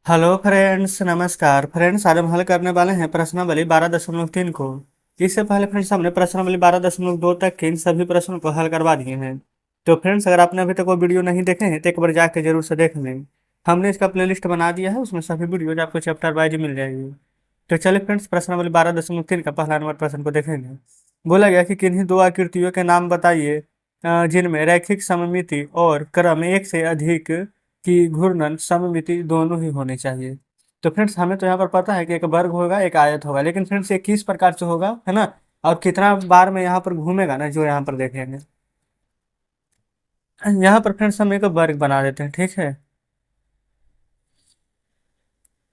Hello friends, नमस्कार friends. आज हम हल करने वाले हैं प्रश्नावली 12.3 को। इससे पहले फ्रेंड्स हमने प्रश्नावली 12.2 तक के इन सभी प्रश्नों को हल करवा दिए हैं। तो फ्रेंड्स, अगर आपने अभी तक वो वीडियो नहीं देखे हैं तो एक बार जाके जरूर से देख लें। हमने इसका प्लेलिस्ट बना दिया है, उसमें सभी वीडियोज आपको चैप्टर वाइज मिल जाएगी। तो चलिए फ्रेंड्स, प्रश्नावली 12.3 का पहला नंबर प्रश्न को देखेंगे। बोला गया कि किन्हीं दो आकृतियों के नाम बताइए जिनमें रैखिक सममिति और क्रम एक से अधिक की घूर्णन सममिति दोनों ही होनी चाहिए। तो फ्रेंड्स, हमें तो यहाँ पर पता है कि एक वर्ग होगा एक आयत होगा, लेकिन फ्रेंड्स ये किस प्रकार से होगा, है ना, और कितना बार में यहाँ पर घूमेगा ना, जो यहाँ पर देखेंगे। यहाँ पर फ्रेंड्स हम एक वर्ग बना देते हैं, ठीक है।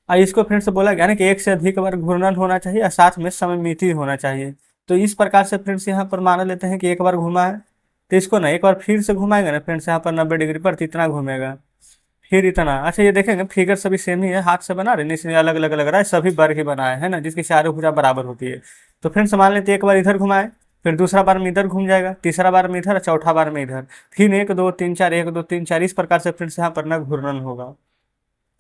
और इसको फ्रेंड्स बोला गया ना कि एक से अधिक बार घूर्णन होना चाहिए और साथ में सममिति होना चाहिए। तो इस प्रकार से फ्रेंड्स यहाँ पर मान लेते हैं कि एक बार घुमा है, तो इसको ना एक बार फिर से घुमाएंगे ना फ्रेंड्स, यहाँ पर 90 डिग्री पर, तो इतना घूमेगा। फिर इतना। अच्छा, ये देखेंगे फिगर सभी सेम ही है, हाथ से बना रहे हैं, इसलिए अलग अलग लग रहा है, सभी वर्ग ही बनाए है ना, जिसकी चारों भुजा बराबर होती है। तो फ्रेंड्स मान लेते हैं एक बार इधर घुमाए, फिर दूसरा बार में इधर घूम जाएगा, तीसरा बार में इधर, चौथा बार में इधर। फिर 1 2 3 4 1 2 3 4 इस प्रकार से फ्रेंड्स यहाँ पर ना घूर्णन होगा,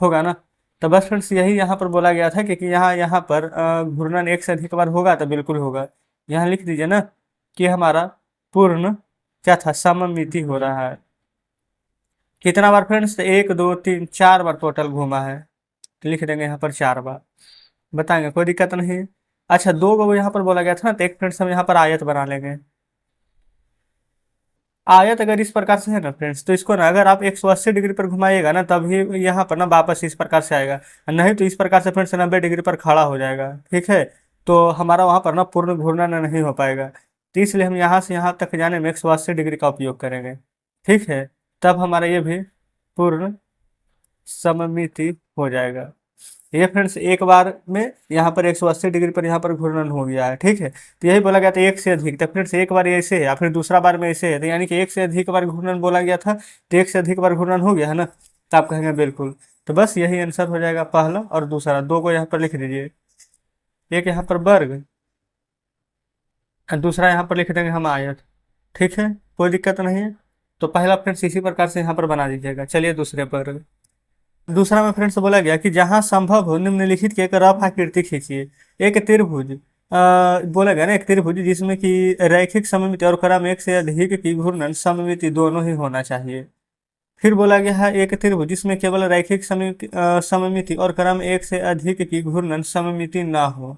होगा ना। तो बस फ्रेंड्स यही यहाँ पर बोला गया था कि यहाँ यहाँ पर घूर्णन एक से अधिक बार होगा तो बिल्कुल होगा। यहाँ लिख दीजिए ना कि हमारा पूर्ण क्या था, सममिति हो रहा है। कितना बार फ्रेंड्स, तो 1 2 3 4 बार टोटल घूमा है, तो लिख देंगे यहाँ पर 4 बार। बताएंगे, कोई दिक्कत नहीं। अच्छा, दो को यहाँ पर बोला गया था ना, तो एक फ्रेंड्स हम यहाँ पर आयत बना लेंगे। आयत अगर इस प्रकार से है ना फ्रेंड्स, तो इसको ना अगर आप 180 डिग्री पर घुमाइएगा ना, तभी यहाँ पर ना वापस इस प्रकार से आएगा। नहीं तो इस प्रकार से फ्रेंड्स 90 डिग्री पर खड़ा हो जाएगा, ठीक है। तो हमारा वहाँ पर ना पूर्ण घूर्णन नहीं हो पाएगा, तो इसलिए हम यहाँ से यहाँ तक जाने में 180 डिग्री का उपयोग करेंगे, ठीक है। तब हमारा ये भी पूर्ण सममिति हो जाएगा। ये फ्रेंड्स एक बार में यहाँ पर 180 डिग्री पर यहाँ पर घूर्णन हो गया है, ठीक है। तो यही बोला गया था एक से अधिक, तो फ्रेंड्स एक बार ऐसे है या फिर दूसरा बार में ऐसे है, तो यानी कि एक से अधिक बार घूर्णन बोला गया था, तो एक से अधिक बार घूर्णन हो गया है ना, तो आप कहेंगे बिल्कुल। तो बस यही आंसर हो जाएगा, पहला और दूसरा। दो को यहाँ पर लिख दीजिए, एक यहाँ पर वर्ग और दूसरा यहाँ पर लिख देंगे हम आयत, ठीक है, कोई दिक्कत नहीं है। तो पहला फ्रेंड्स इसी प्रकार से यहाँ पर बना दीजिएगा। चलिए दूसरे पर। दूसरा में फ्रेंड्स बोला गया कि जहां संभव हो निम्नलिखित की एक रफ आकृति खींचिए। एक त्रिभुज बोला गया ना, एक त्रिभुज जिसमें कि रैखिक सममिति और क्रम एक से अधिक की घूर्णन सममिति दोनों ही होना चाहिए। फिर बोला गया है एक त्रिभुज जिसमें केवल रैखिक सममिति और क्रम एक से अधिक की घूर्णन सममिति ना हो।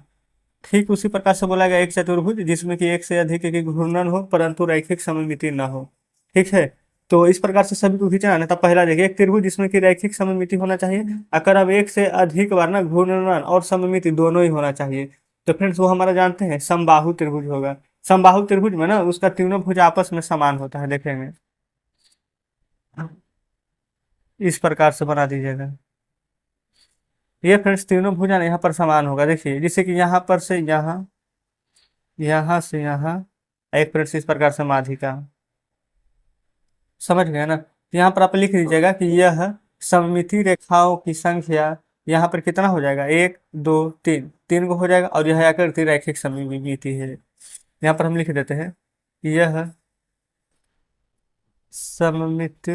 ठीक उसी प्रकार से बोला गया एक चतुर्भुज जिसमें कि एक से अधिक की घूर्णन हो परंतु रैखिक सममिति ना हो, ठीक है। तो इस प्रकार से सभी को खींचना है। तब पहला देखिए, एक त्रिभुज जिसमें कि रैखिक सममिति होना चाहिए, अगर अब एक से अधिक बार ना घूर्णन और सममिति दोनों ही होना चाहिए। तो फ्रेंड्स वो हमारा जानते हैं समबाहु त्रिभुज होगा। समबाहु त्रिभुज में ना उसका तीनों भुज आपस में समान होता है, देखेंगे इस प्रकार से बना दीजिएगा। ये फ्रेंड्स तीनों भुजा ना यहाँ पर समान होगा, देखिए जैसे कि यहाँ पर से यहाँ, यहाँ से यहाँ, एक फ्रेंड्स इस प्रकार से माध्यिका, समझ गए ना। तो यहाँ पर आप लिख दीजिएगा कि यह सममिति रेखाओं की संख्या यहाँ पर कितना हो जाएगा, 1 2 3, 3 को हो जाएगा, और यह आकृति रैखिक सममिति है। यहाँ पर हम लिख देते हैं कि यह सममित,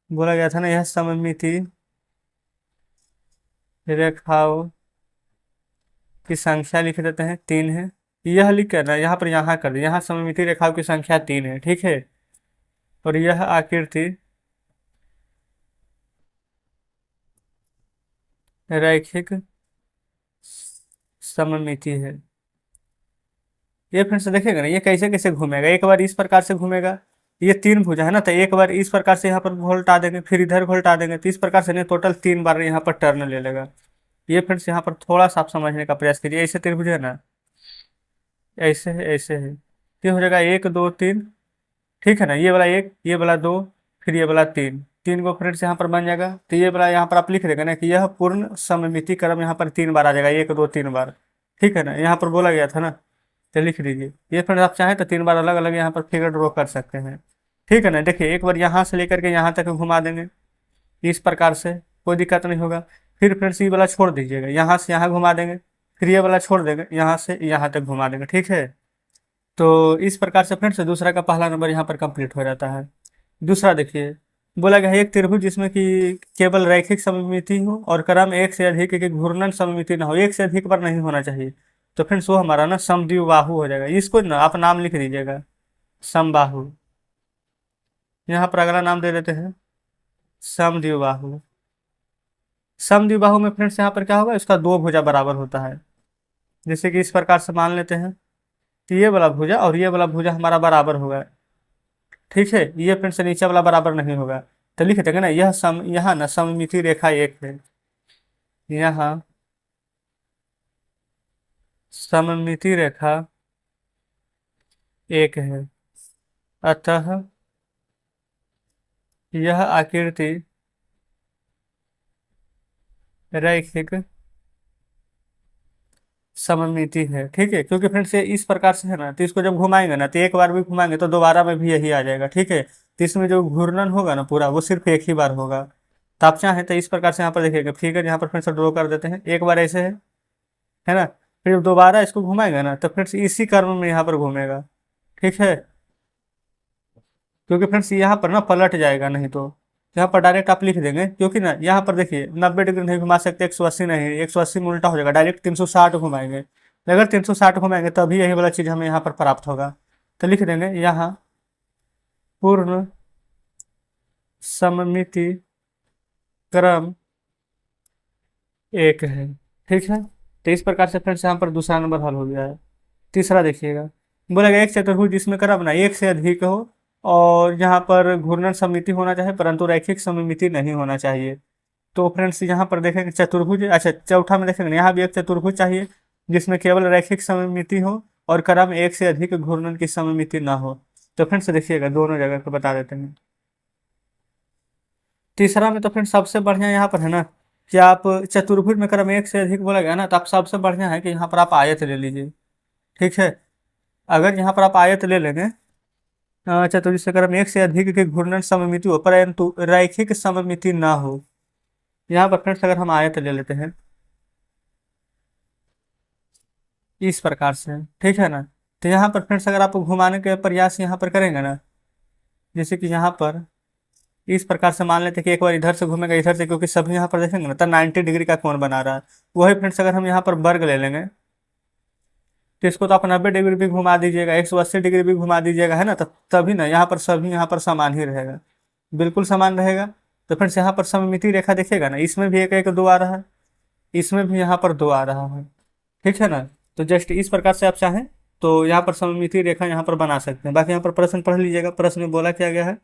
बोला गया था ना, यह सममिति रेखाओं की संख्या लिख देते हैं 3 है। यह लिख कर ना यहाँ पर यहाँ कर दे, यहाँ सममिति रेखाओं की संख्या 3 है, ठीक है। और यह आकृति रैखिक सममिति है। ये फिर से देखेगा ना, ये कैसे कैसे घूमेगा, एक बार इस प्रकार से घूमेगा, ये 3 भुजा है ना, तो एक बार इस प्रकार से यहाँ पर घोलटा देंगे, फिर इधर घोलटा देंगे, तो इस प्रकार से नहीं टोटल 3 बार यहाँ पर टर्न ले लेगा। ये फिर से यहाँ पर थोड़ा सा आप समझने का प्रयास कीजिए। ऐसे त्रिभुज है ना, ऐसे है ऐसे है, ये हो जाएगा 1 2 3, ठीक है ना। ये वाला 1, ये वाला 2, फिर ये वाला 3, 3 को फ्रेंड्स यहाँ पर बन जाएगा। तो ये वाला यहाँ पर आप लिख देगा ना कि यह पूर्ण सममिति क्रम यहाँ पर 3 बार आ जाएगा, 1 2 3 बार, ठीक है ना। यहाँ पर बोला गया था ना, तो लिख दीजिए। ये फ्रेंड्स आप चाहें तो 3 बार अलग अलग यहाँ पर फिगर ड्रॉ कर सकते हैं, ठीक है ना। देखिए एक बार यहाँ से लेकर के यहाँ तक घुमा देंगे इस प्रकार से, कोई दिक्कत नहीं होगा। फिर फ्रेंड्स ये वाला छोड़ दीजिएगा, यहाँ से यहाँ घुमा देंगे, फिर ये वाला छोड़ देंगे, यहाँ से यहाँ तक घुमा देंगे, ठीक है। तो इस प्रकार से फ्रेंड्स दूसरा का पहला नंबर यहाँ पर कंप्लीट हो जाता है। दूसरा देखिए, बोला गया है एक त्रिभुज जिसमें कि केवल रैखिक सममिति हो और क्रम एक से अधिक की घूर्णन सममिति ना हो, एक से अधिक पर नहीं होना चाहिए। तो फ्रेंड्स वो हमारा ना समद्विबाहु हो जाएगा। इसको ना आप नाम लिख दीजिएगा, समबाहु। यहाँ पर अगला नाम दे देते हैं समद्विबाहु। समद्विबाहु में फ्रेंड्स यहाँ पर क्या होगा, इसका दो भुजा बराबर होता है। जैसे कि इस प्रकार से मान लेते हैं कि ये वाला भुजा और ये वाला भुजा हमारा बराबर होगा। ठीक है, ये फ्रेंड्स नीचे वाला बराबर नहीं होगा। तो लिख देंगे ना, यहाँ ना सममिति रेखा एक है, यहाँ सममिति रेखा एक है, अतः यह आकृति रैखिक सममिति है। ठीक है, क्योंकि फ्रेंड्स ये इस प्रकार से है ना, तो इसको जब घुमाएंगे ना, तो एक बार भी घुमाएंगे तो दोबारा में भी यही आ जाएगा। ठीक है, तो इसमें जो घूर्णन होगा ना पूरा, वो सिर्फ एक ही बार होगा। तो आप चाहें तो इस प्रकार से यहाँ पर देखिएगा, फिगर यहाँ पर फ्रेंड्स ड्रॉ कर देते हैं। एक बार ऐसे है ना, फिर जब दोबारा इसको घुमाएंगे ना, तो फ्रेंड्स इसी क्रम में यहाँ पर घूमेगा। ठीक है, क्योंकि फ्रेंड्स यहाँ पर ना पलट जाएगा, नहीं तो यहाँ पर डायरेक्ट आप लिख देंगे। क्योंकि ना यहाँ पर देखिए 90 डिग्री नहीं घुमा सकते, 180 नहीं, 180 में उल्टा हो जाएगा, डायरेक्ट 360 घुमाएंगे। अगर 360 घुमाएंगे तभी यही वाला चीज़ हमें यहाँ पर प्राप्त होगा। तो लिख देंगे यहाँ पूर्ण सममिति क्रम एक है। ठीक है, तो इस प्रकार से फ्रेंड्स यहाँ पर दूसरा नंबर हल हो गया है। तीसरा देखिएगा, बोला गया एक चतुर्भुज जिसमें क्रम ना एक से अधिक हो और यहाँ पर घूर्णन सममिति होना चाहिए परंतु रैखिक सममिति नहीं होना चाहिए। तो फ्रेंड्स यहाँ पर देखेंगे चतुर्भुज, अच्छा चौथा में देखेंगे यहाँ भी एक चतुर्भुज चाहिए जिसमें केवल रैखिक सममिति हो और क्रम एक से अधिक घूर्णन की सममिति ना हो। तो फ्रेंड्स देखिएगा दोनों जगह को बता देते हैं। तीसरा में तो फ्रेंड्स सबसे बढ़िया यहाँ पर है ना कि आप चतुर्भुज में क्रम एक से अधिक बोला गया ना, तो आप सबसे बढ़िया है कि यहाँ पर आप आयत ले लीजिए। ठीक है, अगर यहाँ पर आप आयत ले लेंगे, चतुर्भुज से क्रम एक से अधिक की घूर्णन सममिति हो परंतु रैखिक सममिति ना हो। यहाँ पर फ्रेंड्स अगर हम आयत ले लेते हैं इस प्रकार से, ठीक है ना, तो यहाँ पर फ्रेंड्स अगर आप घुमाने के प्रयास यहाँ पर करेंगे ना, जैसे कि यहाँ पर इस प्रकार से मान लेते हैं कि एक बार इधर से घूमेगा इधर से, क्योंकि सभी यहाँ पर देखेंगे ना तो 90 डिग्री का कोण बना रहा है। वही फ्रेंड्स अगर हम यहाँ पर वर्ग ले लेंगे तो इसको तो आप 90 डिग्री भी घुमा दीजिएगा, 180 डिग्री भी घुमा दीजिएगा, है ना, तो तभी ना यहाँ पर सभी यहाँ पर समान ही रहेगा, बिल्कुल समान रहेगा। तो फ्रेंड्स यहाँ पर सममिति रेखा देखिएगा ना, इसमें भी एक एक दो आ रहा है, इसमें भी यहाँ पर दो आ रहा है। ठीक है ना, तो जस्ट इस प्रकार से आप चाहें तो यहाँ पर सममिति रेखा यहाँ पर बना सकते हैं। बाकी यहाँ पर प्रश्न पढ़ लीजिएगा, प्रश्न में बोला क्या गया है।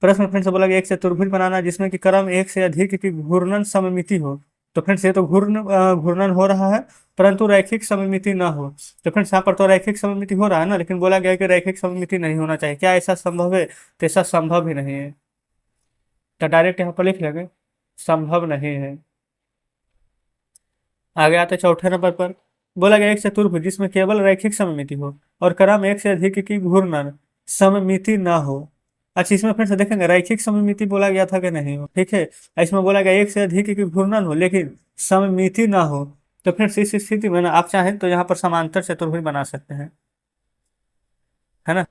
प्रश्न फ्रेंड्स बोला गया एक चतुर्भुज बनाना जिसमें कि क्रम एक से अधिक की घूर्णन सममिति हो। तो फ्रेंड्स ये तो घूर्णन हो रहा है परंतु रैखिक सममिति ना हो। तो फ्रेंड्स यहाँ पर तो रैखिक सममिति हो रहा है ना, लेकिन बोला गया कि रैखिक सममिति नहीं होना चाहिए। क्या ऐसा संभव है? तो ऐसा संभव ही नहीं है, तो डायरेक्ट यहाँ पर लिख लेंगे संभव नहीं है। आगे आते चौथे नंबर पर, बोला गया एक चतुर्भुज जिसमें केवल रैखिक सममिति हो और क्रम एक से अधिक की घूर्णन सममिति ना हो। अच्छा, इसमें फिर से देखेंगे रैखिक सममिति बोला गया था कि नहीं हो। ठीक है, इसमें बोला गया एक से अधिक की घूर्णन हो लेकिन सममिति ना हो। तो फिर इस स्थिति में ना आप चाहें तो यहाँ पर समांतर चतुर्भुज बना सकते हैं, है ना।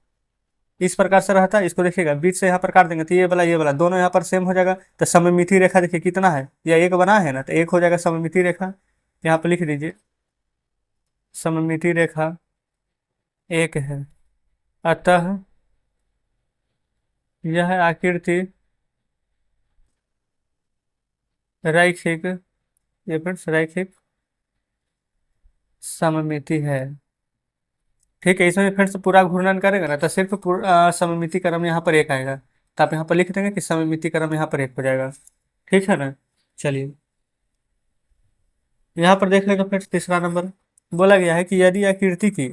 इस प्रकार से रहता है, इसको देखिएगा बीच से यहाँ पर काट देंगे तो ये वाला दोनों यहाँ पर सेम हो जाएगा। तो सममिति रेखा देखिए कितना है, या एक बना है ना, तो एक हो जाएगा सममिति रेखा। यहाँ पर लिख दीजिए सममिति रेखा एक है, अतः यह आकृति रैखिक, ये फ्रेंड्स रैखिक सममिति है। ठीक है, इसमें फ्रेंड्स पूरा घूर्णन करेगा ना तो सिर्फ सममिति क्रम यहाँ पर एक आएगा। तो आप यहाँ पर लिख देंगे कि सममिति क्रम यहाँ पर एक हो जाएगा। ठीक है ना, चलिए यहाँ पर देख लेंगे फ्रेंड्स तीसरा नंबर। बोला गया है कि यदि आकृति की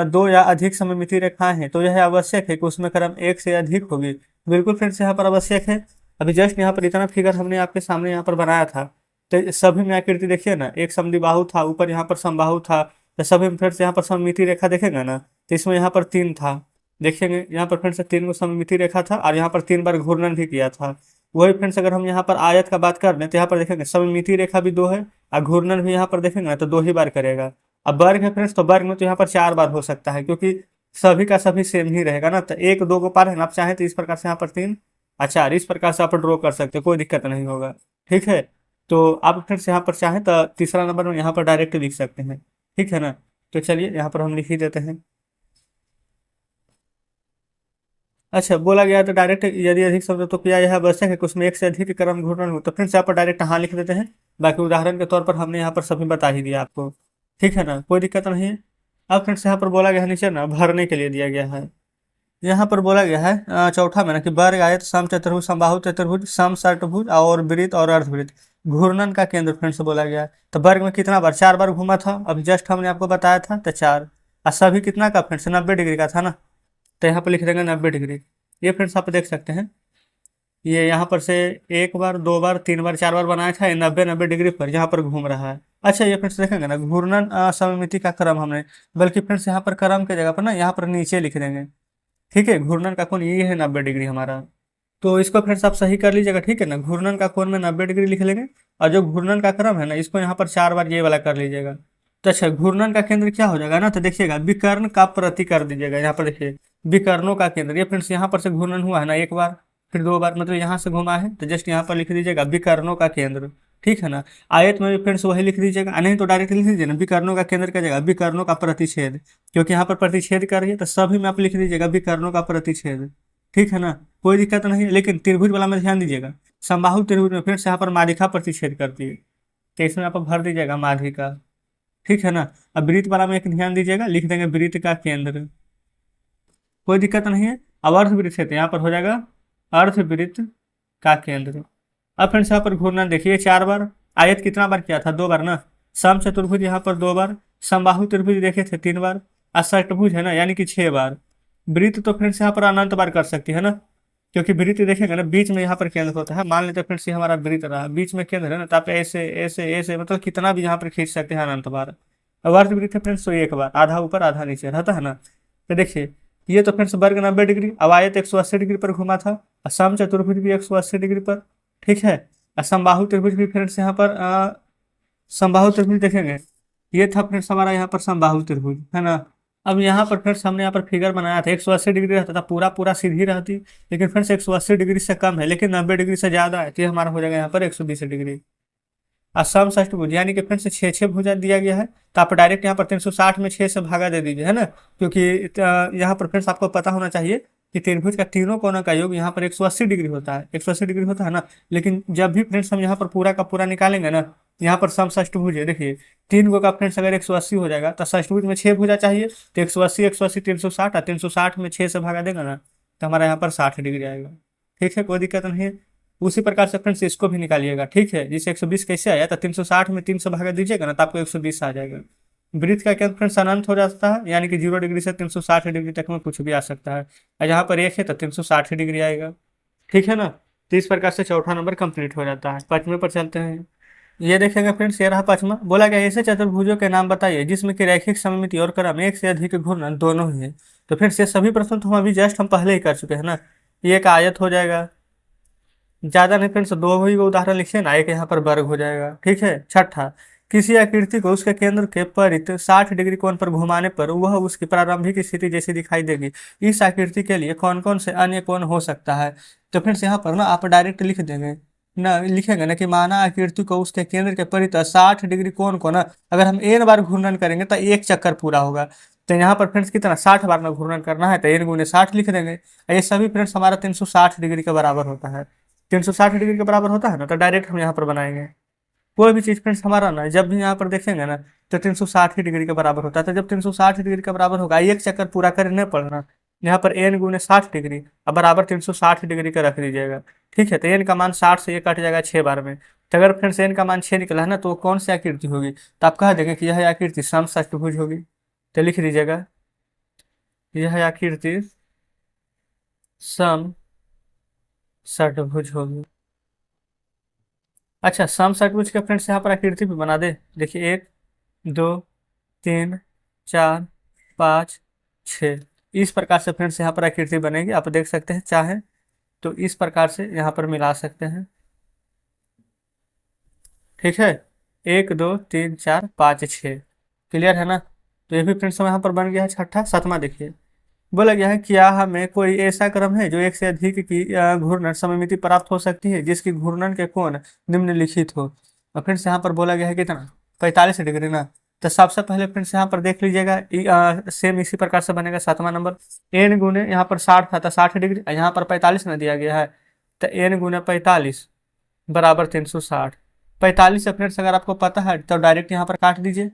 दो या अधिक सममिति रेखाएं हैं तो यह आवश्यक है कि उसमें क्रम एक से अधिक होगी। बिल्कुल फ्रेंड्स यहाँ पर आवश्यक है। अभी जस्ट यहाँ पर इतना फिगर हमने आपके सामने यहाँ पर बनाया था, तो सभी में आकृति देखिए ना, एक समद्विबाहु था, ऊपर यहाँ पर समबाहु था। तो सभी में फ्रेंड्स यहाँ पर सममिति रेखा देखेंगे ना, तो इसमें यहाँ पर तीन था, देखेंगे यहाँ पर फ्रेंड्स तीन को सममिति रेखा था और यहाँ पर तीन बार घूर्णन भी किया था। वही फ्रेंड्स अगर हम यहाँ पर आयत का बात कर लें तो यहाँ पर देखेंगे सममिति रेखा भी दो है और घूर्णन भी यहाँ पर देखेंगे ना तो दो ही बार करेगा। अब वर्ग है फ्रेंड्स, तो वर्ग में तो यहाँ पर चार बार हो सकता है क्योंकि सभी का सभी सेम ही रहेगा ना। तो एक दो को पार है ना, आप चाहें तो इस प्रकार से यहाँ पर तीन अच्छा, इस प्रकार से आप ड्रॉ कर सकते हो, कोई दिक्कत नहीं होगा। ठीक है, तो आप फिर से यहाँ पर चाहें तो तीसरा नंबर में यहाँ पर डायरेक्ट लिख सकते हैं। ठीक है ना, तो चलिए यहाँ पर हम लिख ही देते हैं। अच्छा, बोला गया तो डायरेक्ट यदि अधिक शब्द तो क्या यह आवश्यक है कि उसमें एक से अधिक क्रम घूर्णन हो, तो फिर से यहाँ पर डायरेक्ट हाँ लिख देते हैं। बाकी उदाहरण के तौर पर हमने यहाँ पर सभी बता ही दिया आपको। ठीक है ना, कोई दिक्कत नहीं है। अब फ्रेंड्स यहाँ पर बोला गया है नीचे ना भरने के लिए दिया गया है। यहाँ पर बोला गया है चौथा में ना कि वर्ग आयत सम चतुर्भुज समबाहु चतुर्भुज सम षटभुज और वृत्त और अर्धवृत्त घूर्णन का केंद्र फ्रेंड्स बोला गया है। तो वर्ग में कितना बार, 4 बार घूमा था, अभी जस्ट हमने आपको बताया था, तो 4। और सभी कितना का फ्रेंड्स, 90 डिग्री का था ना, तो यहाँ पर लिख देंगे 90 डिग्री। ये फ्रेंड्स आप देख सकते हैं, ये यहाँ पर से 1 बार 2 बार 3 बार 4 बार बनाया था, ये 90 90 डिग्री पर यहाँ पर घूम रहा है। अच्छा, ये फ्रेंड्स देखेंगे ना घूर्णन सममिति का क्रम हमने, बल्कि फ्रेंड्स यहाँ पर क्रम के जगह पर ना यहाँ पर नीचे लिख देंगे। ठीक है, घूर्णन का कोण ये है 90 डिग्री हमारा। तो इसको फ्रेंड्स आप सही कर लीजिएगा। ठीक है ना, घूर्णन का कोण में 90 डिग्री लिख लेंगे, और जो घूर्णन का क्रम है ना इसको यहाँ पर 4 बार ये वाला कर लीजिएगा। तो अच्छा, घूर्णन का केंद्र क्या हो जाएगा ना, तो देखिएगा विकर्ण का प्रति कर दीजिएगा। यहाँ पर देखिए विकर्णों का केंद्र, ये फ्रेंड्स यहाँ पर से घूर्णन हुआ है ना 1 बार, फिर 2 बार, मतलब यहाँ से घुमा है, तो जस्ट यहाँ पर लिख दीजिएगा विकर्णों का केंद्र। ठीक है ना, आयत में भी फ्रेंड्स वही लिख दीजिएगा, नहीं तो डायरेक्ट लिख दीजिए ना विकर्णों का केंद्र का जगह विकर्णों का प्रतिच्छेद, क्योंकि यहाँ पर प्रतिच्छेद कर रही है, तो सभी में आप लिख दीजिएगा विकर्णों का प्रतिच्छेद। ठीक है ना, कोई दिक्कत नहीं है। लेकिन त्रिभुज वाला में ध्यान दीजिएगा, समबाहु त्रिभुज में फ्रेंड्स यहाँ पर माध्यिका प्रतिच्छेद करती है, तो इसमें आप भर दीजिएगा माध्यिका। ठीक है ना, अब वृत्त वाला में एक ध्यान दीजिएगा, लिख देंगे वृत्त का केंद्र, कोई दिक्कत नहीं है। अब अर्धवृत्त है तो यहाँ पर हो जाएगा अर्धवृत्त का केंद्र। अब फ्रेंड्स यहाँ पर घूर्णन देखिए 4 बार, आयत कितना बार किया था, 2 बार ना, सम चतुर्भुज यहाँ पर 2 बार, समबाहु त्रिभुज देखे थे 3 बार, और षटभुज है ना यानी कि 6 बार। वृत्त तो फ्रेंड्स यहाँ पर अनंत बार कर सकती है ना, क्योंकि वृत्त देखेंगे ना बीच में यहाँ पर केंद्र होता है। मान लेते हैं फ्रेंड्स ये हमारा वृत्त रहा, बीच में केंद्र है ना, तो आप ऐसे ऐसे ऐसे मतलब कितना भी यहाँ पर खींच सकते हैं अनंत बार। अब अर्धवृत्त है फ्रेंड्स तो 1 बार, आधा ऊपर आधा नीचे रहता है ना। तो देखिए ये तो फ्रेंड्स वर्ग 90 डिग्री, अब आयत 180 डिग्री पर घुमा था, और सम चतुर्भुज भी 180 डिग्री पर। ठीक है, और समबाहु त्रिभुज भी फ्रेंड्स यहाँ पर समबाहु त्रिभुज देखेंगे, ये था फ्रेंड्स हमारा यहाँ पर समबाहु त्रिभुज है ना। अब यहाँ पर फ्रेंड्स हमने यहाँ पर फिगर बनाया था, 180 डिग्री रहता था, पूरा पूरा सीधी रहती, लेकिन फ्रेंड्स 180 डिग्री से कम है, लेकिन 90 डिग्री से ज्यादा है, तो ये हमारा हो जाएगा यहाँ पर 120 डिग्री। और सम षष्ठभुज यानी कि फ्रेंड्स 6 6 भुजा दिया गया है, तो आप डायरेक्ट यहाँ पर 360 में 6 से भागा दे दीजिए, है ना, क्योंकि यहाँ पर फ्रेंड्स आपको पता होना चाहिए कि त्रिभुज का तीनों कोनों का योग यहाँ पर 180 डिग्री होता है, 180 डिग्री होता है ना। लेकिन जब भी फ्रेंड्स हम यहाँ पर पूरा का पूरा निकालेंगे ना, यहाँ पर सम षष्ठभुज है देखिए, 3 गो का फ्रेंड्स अगर 180 हो जाएगा, तो षष्ठभुज में 6 भुजा चाहिए, तो 180 180 360, और 360 में 6 से भागा देगा ना, तो हमारा यहाँ पर 60 डिग्री आएगा। ठीक है, कोई दिक्कत नहीं है। उसी प्रकार से फ्रेंड्स इसको भी निकालिएगा। ठीक है, जिसे 120 कैसे आया, तो 360 में 3 से भागा दीजिएगा ना, तो आपको 120 आ जाएगा। वृत्त का केंद्र फ्रेंड्स अनंत हो जाता है, यानी कि 0 डिग्री से 360 डिग्री तक में कुछ भी आ सकता है, और यहाँ पर 1 है तो 360 डिग्री आएगा। ठीक है ना, तो इस प्रकार से चौथा नंबर कंप्लीट हो जाता है। पांचवें पर चलते हैं। ये देखेंगे फ्रेंड्स, ये रहा पांचवा, बोला गया ऐसे चतुर्भुजों के नाम बताइए जिसमें कि रैखिक सममिति और क्रम एक से अधिक घूर्णन दोनों ही है। तो फ्रेंड्स ये सभी प्रश्न तो हम अभी जस्ट हम पहले ही कर चुके हैं ना। ये एक आयत हो जाएगा, ज्यादा नहीं फ्रेंड्स, 2 ही उदाहरण लिखे ना, एक यहाँ पर वर्ग हो जाएगा। ठीक है, छठा, किसी आकृति को उसके केंद्र के परित 60 डिग्री कोण पर घुमाने पर वह उसकी प्रारंभिक स्थिति जैसी दिखाई देगी। इस आकृति के लिए कौन कौन से अन्य कोण हो सकता है। तो फ्रेंड्स यहाँ पर ना आप डायरेक्ट लिख देंगे ना, लिखेंगे ना कि माना आकृति को उसके केंद्र के परित 60 डिग्री कोण को ना अगर हम n बार घूर्णन करेंगे तो एक चक्कर पूरा होगा। तो यहाँ पर फ्रेंड्स कितना 60 बार ना घूर्णन करना है, तो n गुने 60 लिख देंगे। ये सभी फ्रेंड्स हमारा 360 डिग्री के बराबर होता है। 360 डिग्री के बराबर होता है ना, तो डायरेक्ट हम यहाँ पर बनाएंगे। कोई भी चीज फ्रेंड्स हमारा ना जब भी यहाँ पर देखेंगे ना, तो 360 डिग्री के बराबर होता है। तो जब 360 डिग्री के बराबर होगा, एक चक्कर पूरा करने पड़ना, यहाँ पर n गुने 60 डिग्री अब बराबर 360 डिग्री का रख दीजिएगा। ठीक है, तो n का मान 60 से ये कट जाएगा 6 बार में। तो अगर फ्रेंड्स n का मान 6 निकला है ना, तो वो कौन सी आकृति होगी, तो आप कह देंगे कि यह आकृति समषष्टभुज होगी। तो लिख दीजिएगा, यह आकृति समषष्टभुज होगी। अच्छा, सम षटभुज के फ्रेंड्स यहाँ पर आकृति भी बना दे। देखिए 1 2 3 4 5 6, इस प्रकार से फ्रेंड्स यहाँ पर आकृति बनेगी। आप देख सकते हैं, चाहे तो इस प्रकार से यहाँ पर मिला सकते हैं। ठीक है, 1 2 3 4 5 6, क्लियर है ना। तो ये भी फ्रेंड्स यहाँ पर बन गया है छठा। सातवां देखिए, बोला गया है क्या हमें कोई ऐसा क्रम है जो एक से अधिक की घूर्णन सममिति प्राप्त हो सकती है जिसकी घूर्णन के कोण निम्नलिखित हो। और फ्रेंड्स यहाँ पर बोला गया है कितना, 45 डिग्री ना। तो सबसे पहले फ्रेंड्स यहाँ पर देख लीजिएगा, सेम इसी प्रकार से बनेगा 7वां नंबर। एन गुने यहाँ पर 60 था तो 60 डिग्री, यहाँ पर 45 ना दिया गया है, तो एन गुने 45 बराबर 360। 45 से फ्रेंड्स अगर आपको पता है तो डायरेक्ट यहाँ पर काट दीजिए,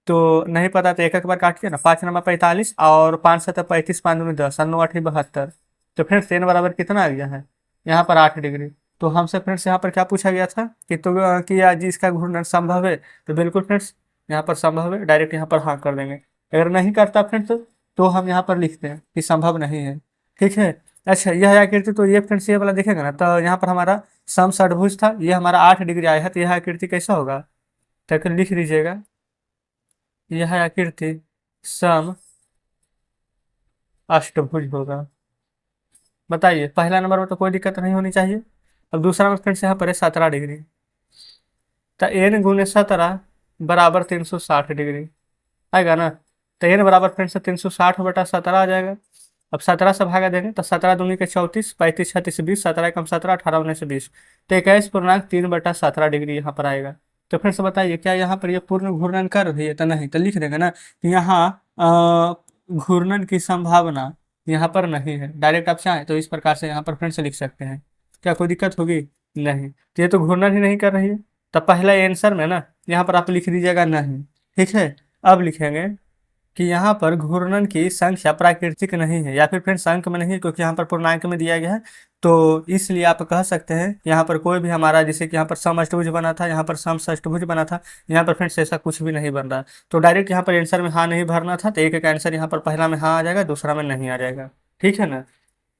तो नहीं पता तो एक एक बार काटिए ना। 5 नंबर 45 और 5 7 35, 5 दूनी 10 और 9 8 72। तो फ्रेंड्स एन बराबर कितना आ गया है यहाँ पर 8 डिग्री। तो हमसे फ्रेंड्स यहाँ पर क्या पूछा गया था कि तो कि आज इसका घूर्णन संभव है, तो बिल्कुल फ्रेंड्स यहाँ पर संभव है, डायरेक्ट यहाँ पर हाँ कर देंगे। अगर नहीं करता फ्रेंड्स तो हम यहाँ पर लिखते हैं कि संभव नहीं है। ठीक है। अच्छा यह आकृति, तो ये फ्रेंड्स ये वाला देखेगा ना, तो यहाँ पर हमारा समषटभुज था, ये हमारा 8 डिग्री आया है, तो यह आकृति कैसा होगा, तो लिख लीजिएगा, यह आकृति सम अष्टभुज होगा। बताइए, पहला नंबर में तो कोई दिक्कत नहीं होनी चाहिए। अब दूसरा में फ्रेंड्स यहाँ पर है 17 डिग्री, तो एन गुने 17 बराबर 360 डिग्री आएगा ना। तो एन बराबर फ्रेंड्स 360/17 आ जाएगा। अब 17 से भागा देंगे तो 17 दूनी के 34, 35 36 20, 17 कम 17, 18 19 20, तो 21.3/17 डिग्री यहाँ पर आएगा। तो फ्रेंड्स बताइए क्या यहाँ पर ये पूर्ण घूर्णन कर रही है, तो नहीं, तो लिख देंगे ना कि यहाँ घूर्णन की संभावना यहाँ पर नहीं है। डायरेक्ट आप चाहें तो इस प्रकार से यहाँ पर फ्रेंड्स लिख सकते हैं। क्या कोई दिक्कत होगी, नहीं, तो ये तो घूर्णन ही नहीं कर रही है। तो पहला आंसर में ना यहाँ पर आप लिख दीजिएगा नहीं। ठीक है। अब लिखेंगे कि यहाँ पर घूर्णन की संख्या प्राकृतिक नहीं है, या फिर फ्रेंड्स अंक में नहीं है, क्योंकि यहाँ पर पूर्णांक में दिया गया है। तो इसलिए आप कह सकते हैं यहाँ पर कोई भी हमारा, जैसे कि यहाँ पर समअष्टभुज बना था, यहाँ पर समषष्टभुज बना था, यहाँ पर फ्रेंड्स ऐसा कुछ भी नहीं बन रहा। तो डायरेक्ट यहाँ पर आंसर में हाँ नहीं भरना था, तो एक एक आंसर यहाँ पर पहला में हाँ आ जाएगा, दूसरा में नहीं आ जाएगा। ठीक है ना।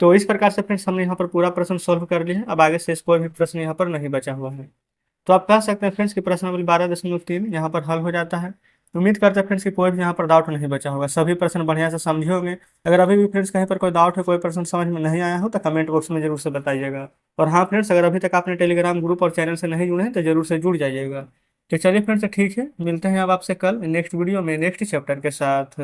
तो इस प्रकार से फ्रेंड्स हमने यहाँ पर पूरा प्रश्न सॉल्व कर लिया है। अब आगे से कोई भी प्रश्न यहाँ पर नहीं बचा हुआ है। तो आप कह सकते हैं फ्रेंड्स कि प्रश्न नंबर 12.3 यहाँ पर हल हो जाता है। उम्मीद करते हैं फ्रेंड्स कि कोई भी यहाँ पर डाउट नहीं बचा होगा, सभी प्रश्न बढ़िया से समझे होंगे। अगर अभी भी फ्रेंड्स कहीं पर कोई डाउट है, कोई प्रश्न समझ में नहीं आया हो, तो कमेंट बॉक्स में जरूर से बताइएगा। और हाँ फ्रेंड्स, अगर अभी तक आपने टेलीग्राम ग्रुप और चैनल से नहीं जुड़े हैं तो जरूर से जुड़ जाइएगा। तो चलिए फ्रेंड्स, ठीक है, मिलते हैं अब आपसे कल नेक्स्ट वीडियो में नेक्स्ट चैप्टर के साथ।